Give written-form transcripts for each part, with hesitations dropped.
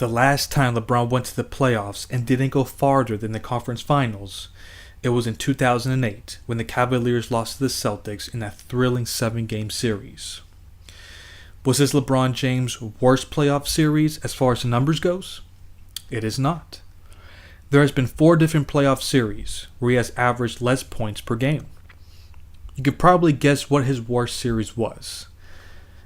The last time LeBron went to the playoffs and didn't go farther than the conference finals, it was in 2008 when the Cavaliers lost to the Celtics in that thrilling 7-game series. Was this LeBron James' worst playoff series as far as the numbers goes? It is not. There has been 4 different playoff series where he has averaged less points per game. You could probably guess what his worst series was.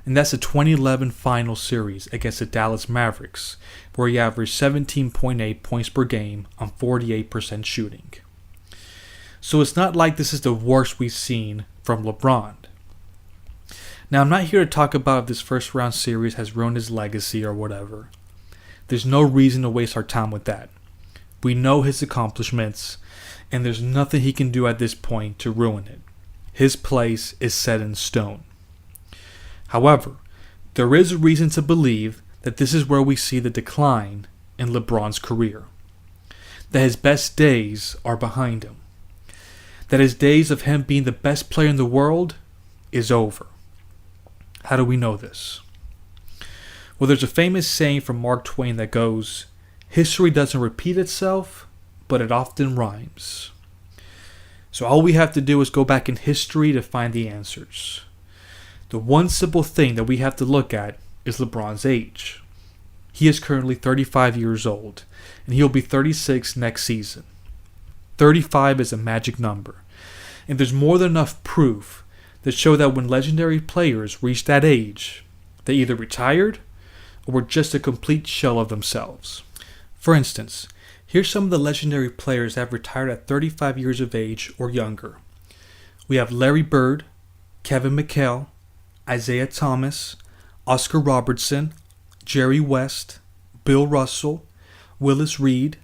And that's the 2011 final series against the Dallas Mavericks, where he averaged 17.8 points per game on 48% shooting. So it's not like this is the worst we've seen from LeBron. Now, I'm not here to talk about if this first round series has ruined his legacy or whatever. There's no reason to waste our time with that. We know his accomplishments, and there's nothing he can do at this point to ruin it. His place is set in stone. However, there is a reason to believe that this is where we see the decline in LeBron's career. That his best days are behind him. That his days of him being the best player in the world is over. How do we know this? Well, there's a famous saying from Mark Twain that goes, "History doesn't repeat itself, but it often rhymes." So all we have to do is go back in history to find the answers. The one simple thing that we have to look at is LeBron's age. He is currently 35 years old, and he'll be 36 next season. 35 is a magic number, and there's more than enough proof that show that when legendary players reach that age, they either retired or were just a complete shell of themselves. For instance, here's some of the legendary players that have retired at 35 years of age or younger. We have Larry Bird, Kevin McHale, Isaiah Thomas, Oscar Robertson, Jerry West, Bill Russell, Willis Reed,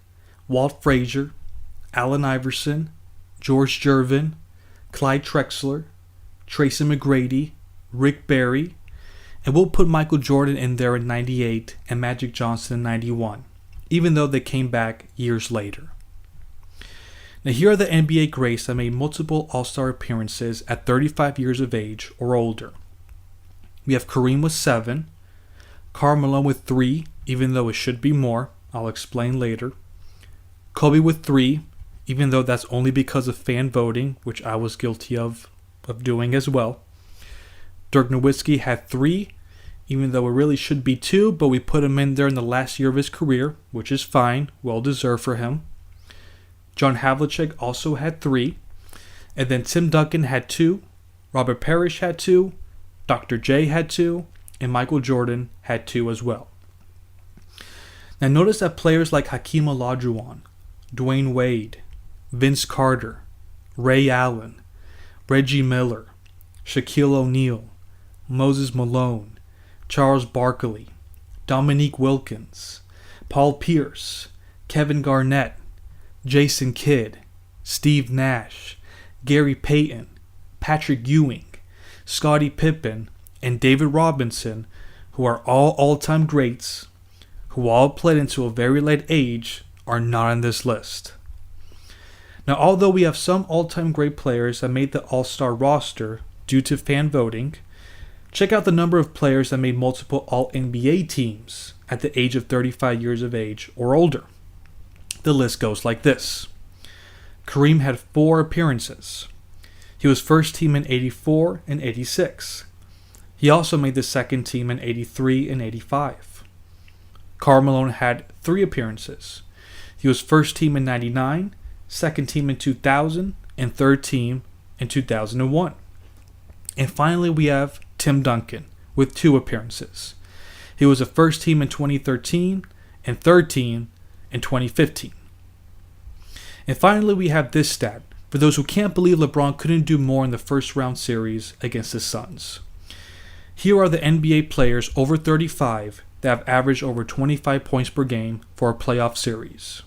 Walt Frazier, Allen Iverson, George Gervin, Clyde Drexler, Tracy McGrady, Rick Barry, and we'll put Michael Jordan in there in 98 and Magic Johnson in 91, even though they came back years later. Now here are the NBA greats that made multiple All-Star appearances at 35 years of age or older. We have Kareem with 7, Karl Malone with 3, even though it should be more, I'll explain later. Kobe with 3, even though that's only because of fan voting, which I was guilty of doing as well. Dirk Nowitzki had 3, even though it really should be 2, but we put him in there in the last year of his career, which is fine, well deserved for him. John Havlicek also had 3, and then Tim Duncan had 2, Robert Parrish had 2, Dr. J had 2, and Michael Jordan had 2 as well. Now notice that players like Hakeem Olajuwon, Dwayne Wade, Vince Carter, Ray Allen, Reggie Miller, Shaquille O'Neal, Moses Malone, Charles Barkley, Dominique Wilkins, Paul Pierce, Kevin Garnett, Jason Kidd, Steve Nash, Gary Payton, Patrick Ewing, Scottie Pippen, and David Robinson, who are all all-time greats, who all played into a very late age, are not on this list. Now, although we have some all-time great players that made the All-Star roster due to fan voting, check out the number of players that made multiple All-NBA teams at the age of 35 years of age or older. The list goes like this. Kareem had 4 appearances. He was first team in 84 and 86. He also made the second team in 83 and 85. Karl Malone had 3 appearances. He was first team in 99, second team in 2000, and third team in 2001. And finally we have Tim Duncan with 2 appearances. He was a first team in 2013 and third team in 2015. And finally we have this stat for those who can't believe LeBron couldn't do more in the first round series against the Suns. Here are the NBA players over 35 that have averaged over 25 points per game for a playoff series.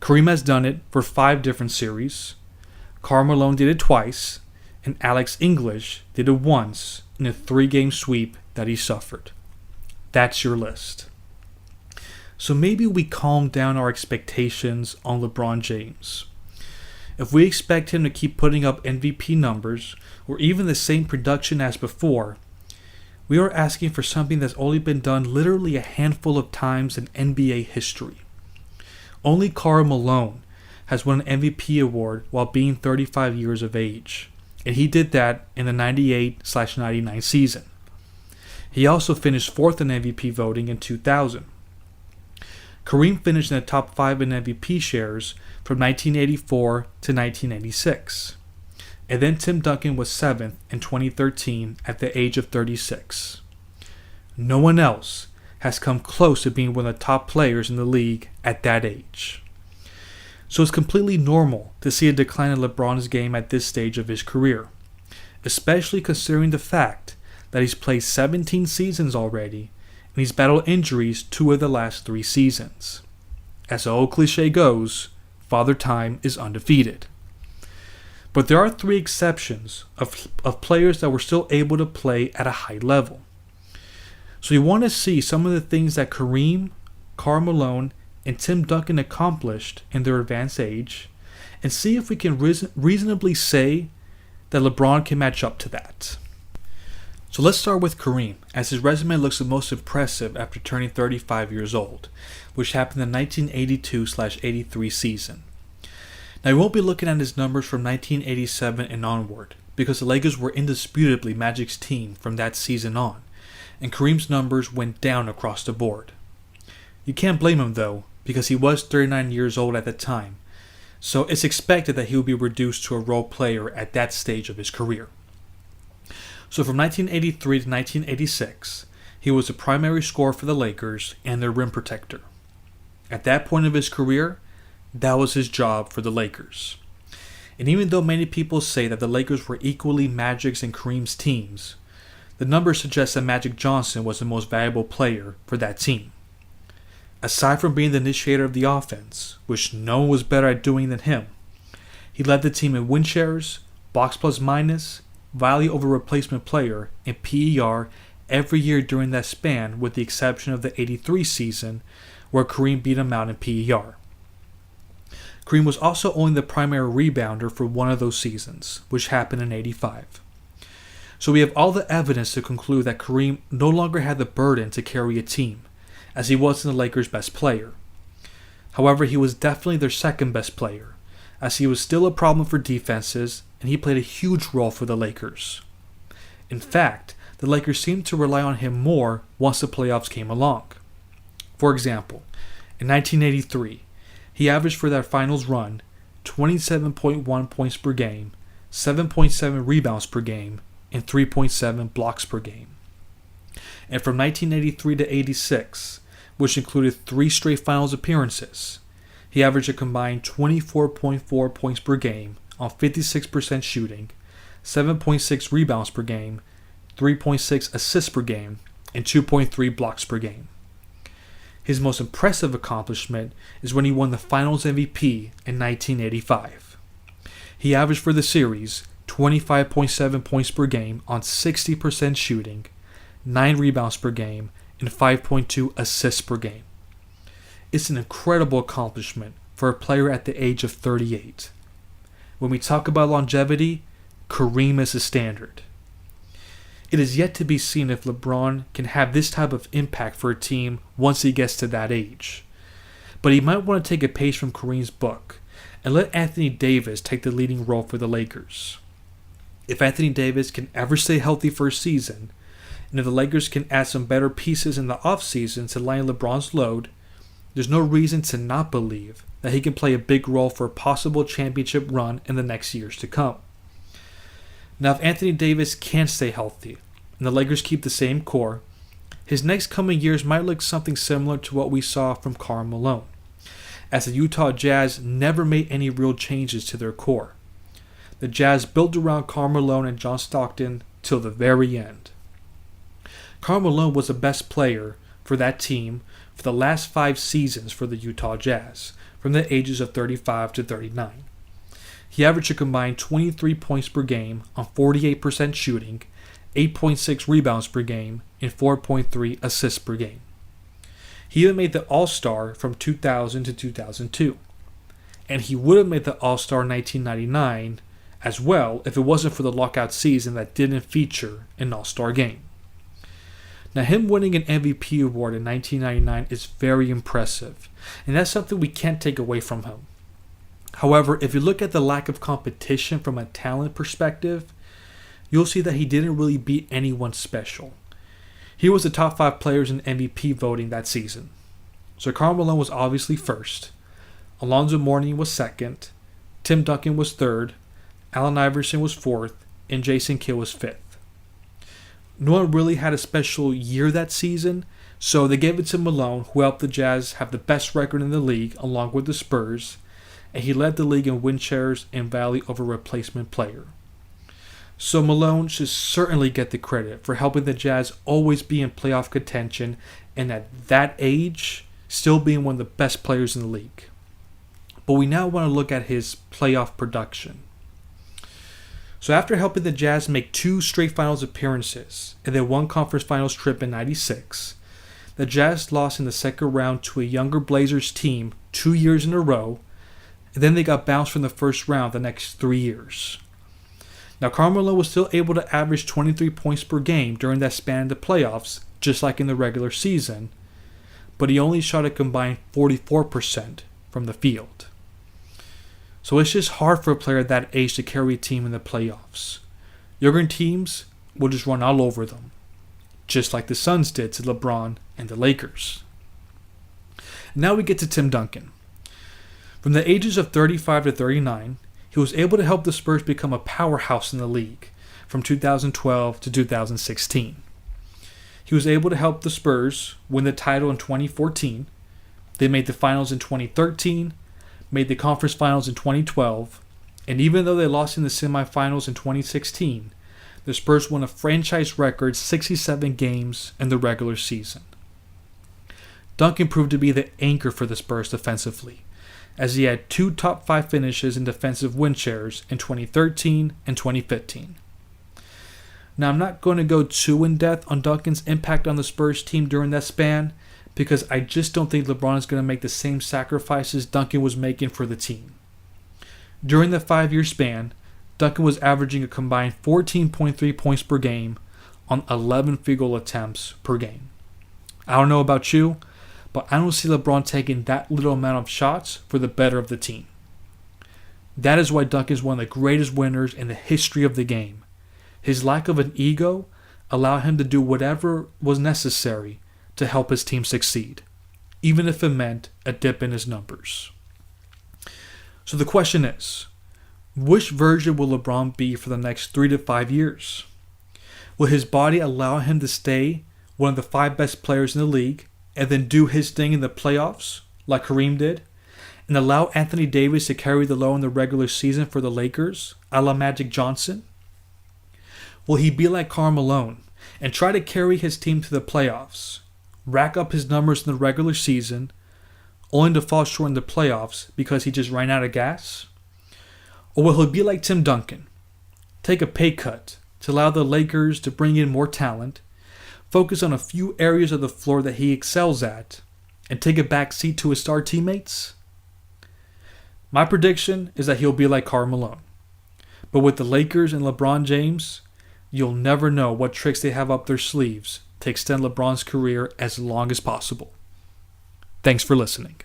Kareem has done it for 5 different series. Karl Malone did it twice, and Alex English did it once in a 3-game sweep that he suffered. That's your list. So maybe we calm down our expectations on LeBron James. If we expect him to keep putting up MVP numbers, or even the same production as before, we are asking for something that's only been done literally a handful of times in NBA history. Only Karl Malone has won an MVP award while being 35 years of age, and he did that in the 98/99 season. He also finished 4th in MVP voting in 2000. Kareem finished in the top 5 in MVP shares from 1984 to 1986. And then Tim Duncan was 7th in 2013 at the age of 36. No one else has come close to being one of the top players in the league at that age. So it's completely normal to see a decline in LeBron's game at this stage of his career, especially considering the fact that he's played 17 seasons already and he's battled injuries 2 of the last 3 seasons. As the old cliche goes, Father Time is undefeated. But there are 3 exceptions of players that were still able to play at a high level. So you want to see some of the things that Kareem, Karl Malone, and Tim Duncan accomplished in their advanced age, and see if we can reasonably say that LeBron can match up to that. So let's start with Kareem, as his resume looks the most impressive after turning 35 years old, which happened in the 1982/83 season. Now, we won't be looking at his numbers from 1987 and onward, because the Lakers were indisputably Magic's team from that season on, and Kareem's numbers went down across the board. You can't blame him though, because he was 39 years old at the time, so it's expected that he would be reduced to a role player at that stage of his career. So from 1983 to 1986, he was the primary scorer for the Lakers and their rim protector. At that point of his career, that was his job for the Lakers. And even though many people say that the Lakers were equally Magic's and Kareem's teams, the numbers suggest that Magic Johnson was the most valuable player for that team. Aside from being the initiator of the offense, which no one was better at doing than him, he led the team in win shares, box plus minus, value over replacement player, and PER every year during that span, with the exception of the 83 season, where Kareem beat him out in PER. Kareem was also only the primary rebounder for one of those seasons, which happened in 85. So we have all the evidence to conclude that Kareem no longer had the burden to carry a team, as he wasn't the Lakers' best player. However, he was definitely their second best player, as he was still a problem for defenses, and he played a huge role for the Lakers. In fact, the Lakers seemed to rely on him more once the playoffs came along. For example, in 1983, he averaged for that finals run 27.1 points per game, 7.7 rebounds per game, and 3.7 blocks per game. And from 1983 to 86, which included 3 straight finals appearances, he averaged a combined 24.4 points per game on 56% shooting, 7.6 rebounds per game, 3.6 assists per game, and 2.3 blocks per game. His most impressive accomplishment is when he won the Finals MVP in 1985. He averaged for the series 25.7 points per game on 60% shooting, 9 rebounds per game, and 5.2 assists per game. It's an incredible accomplishment for a player at the age of 38. When we talk about longevity, Kareem is the standard. It is yet to be seen if LeBron can have this type of impact for a team once he gets to that age. But he might want to take a page from Kareem's book and let Anthony Davis take the leading role for the Lakers. If Anthony Davis can ever stay healthy for a season, and if the Lakers can add some better pieces in the offseason to lighten LeBron's load, there's no reason to not believe that he can play a big role for a possible championship run in the next years to come. Now, if Anthony Davis can stay healthy, and the Lakers keep the same core, his next coming years might look something similar to what we saw from Karl Malone, as the Utah Jazz never made any real changes to their core. The Jazz built around Karl Malone and John Stockton till the very end. Karl Malone was the best player for that team for the last 5 seasons for the Utah Jazz, from the ages of 35 to 39. He averaged a combined 23 points per game on 48% shooting, 8.6 rebounds per game, and 4.3 assists per game. He even made the All-Star from 2000 to 2002. And he would have made the All-Star in 1999 as well if it wasn't for the lockout season that didn't feature an All-Star game. Now, him winning an MVP award in 1999 is very impressive, and that's something we can't take away from him. However, if you look at the lack of competition from a talent perspective, you'll see that he didn't really beat anyone special. He was the top 5 players in MVP voting that season. So Karl Malone was obviously first, Alonzo Mourning was second, Tim Duncan was third, Allen Iverson was fourth, and Jason Kidd was fifth. No one really had a special year that season, so they gave it to Malone, who helped the Jazz have the best record in the league along with the Spurs, and he led the league in win shares and value over replacement player. So Malone should certainly get the credit for helping the Jazz always be in playoff contention, and at that age, still being one of the best players in the league. But we now want to look at his playoff production. So after helping the Jazz make 2 straight finals appearances and then 1 conference finals trip in '96, the Jazz lost in the second round to a younger Blazers team 2 years in a row, and then they got bounced from the first round the next 3 years. Now, Karl Malone was still able to average 23 points per game during that span in the playoffs, just like in the regular season, but he only shot a combined 44% from the field. So it's just hard for a player at that age to carry a team in the playoffs. Younger teams will just run all over them, just like the Suns did to LeBron and the Lakers. Now we get to Tim Duncan. From the ages of 35 to 39, he was able to help the Spurs become a powerhouse in the league from 2012 to 2016. He was able to help the Spurs win the title in 2014. They made the finals in 2013, made the conference finals in 2012, and even though they lost in the semifinals in 2016, the Spurs won a franchise record 67 games in the regular season. Duncan proved to be the anchor for the Spurs defensively, as he had 2 top 5 finishes in defensive win shares in 2013 and 2015. Now, I'm not going to go too in-depth on Duncan's impact on the Spurs team during that span, because I just don't think LeBron is going to make the same sacrifices Duncan was making for the team. During the 5-year span, Duncan was averaging a combined 14.3 points per game on 11 field goal attempts per game. I don't know about you, but I don't see LeBron taking that little amount of shots for the better of the team. That is why Duncan is one of the greatest winners in the history of the game. His lack of an ego allowed him to do whatever was necessary to help his team succeed, even if it meant a dip in his numbers. So the question is, which version will LeBron be for the next 3 to 5 years? Will his body allow him to stay one of the 5 best players in the league and then do his thing in the playoffs like Kareem did, and allow Anthony Davis to carry the load in the regular season for the Lakers, a la Magic Johnson? Will he be like Karl Malone and try to carry his team to the playoffs, rack up his numbers in the regular season, only to fall short in the playoffs because he just ran out of gas? Or will he be like Tim Duncan, take a pay cut to allow the Lakers to bring in more talent, focus on a few areas of the floor that he excels at, and take a back seat to his star teammates? My prediction is that he'll be like Karl Malone. But with the Lakers and LeBron James, you'll never know what tricks they have up their sleeves to extend LeBron's career as long as possible. Thanks for listening.